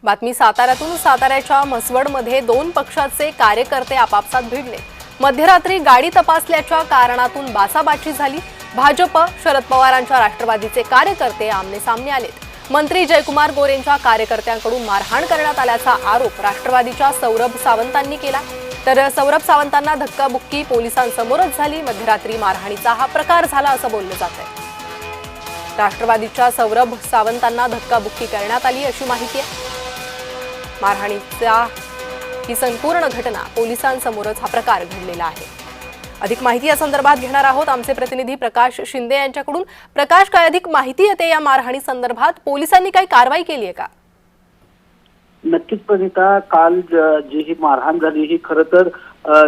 बातमी साताऱ्यातून। साताऱ्याच्या म्हसवडमध्ये दोन पक्षाचे कार्यकर्ते आपापसात भिडले। मध्यरात्री गाडी तपासल्याच्या कारणातून बाचाबाची झाली। भाजप शरद पवारांच्या राष्ट्रवादीचे कार्यकर्ते आमनेसामने आलेत। मंत्री जयकुमार गोरेंच्या कार्यकर्त्यांकडून मारहाण करण्यात आल्याचा आरोप राष्ट्रवादीच्या सौरभ सावंतांनी केला। तर सौरभ सावंतांना धक्काबुक्की पोलिसांसमोरच झाली। मध्यरात्री मारहाणीचा हा प्रकार झाला असं बोललं जातंय। राष्ट्रवादीच्या सौरभ सावंतांना धक्काबुक्की करण्यात आली अशी माहिती आहे। मारहाणीचा ही संपूर्ण घटना पोलिसांसमोरच हा प्रकार घडलेला आहे। अधिक माहिती या संदर्भात घेणार आहोत आमचे प्रतिनिधी प्रकाश शिंदे यांच्याकडून। प्रकाश, काय अधिक माहिती येते या मारहाणी संदर्भात? पोलिसांनी काही कारवाई केली आहे का? नक्कीच प्रणिता, काल जी ही मारहाण झाली ही खरं तर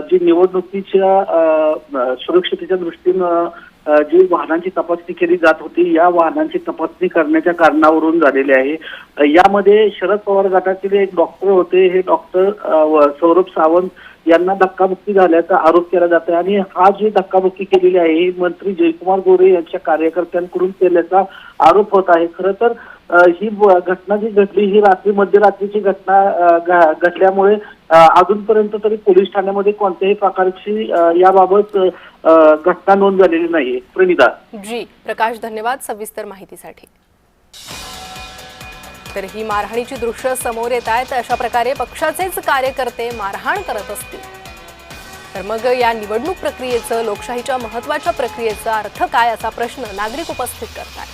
जी निवडणुकीच्या सुरक्षतेच्या दृष्टीनं जी वाहनांची तपासणी केली जात होती, या वाहनांची तपासणी करण्याच्या कारणावरून झालेली आहे। यामध्ये शरद पवार गटातील एक डॉक्टर होते, हे डॉक्टर सौरभ सावंत यांना धक्काबुक्की झाल्याचा आरोप केला जात आहे। आणि हा जी धक्काबुक्की केलेली आहे ही मंत्री जयकुमार गोरे यांच्या कार्यकर्त्यांकडून केल्याचा आरोप होत आहे। खरं तर ही घटना जी घडली ही मध्यरात्रीची घटना घडल्यामुळे अजूनपर्यंत तरी पोलीस ठाण्यामध्ये कोणत्याही प्रकारची याबाबत घटना नोंद झालेली नाही। प्रणिता जी, प्रकाश धन्यवाद सविस्तर माहितीसाठी। तर ही मारहाणीची दृश्य समोर येत आहेत। अशा प्रकारे पक्षाचेच कार्यकर्ते मारहाण करत असतील तर मग या निवडणूक प्रक्रियेचं, लोकशाहीच्या महत्त्वाच्या प्रक्रियेचा अर्थ काय असा प्रश्न नागरिक उपस्थित करतात।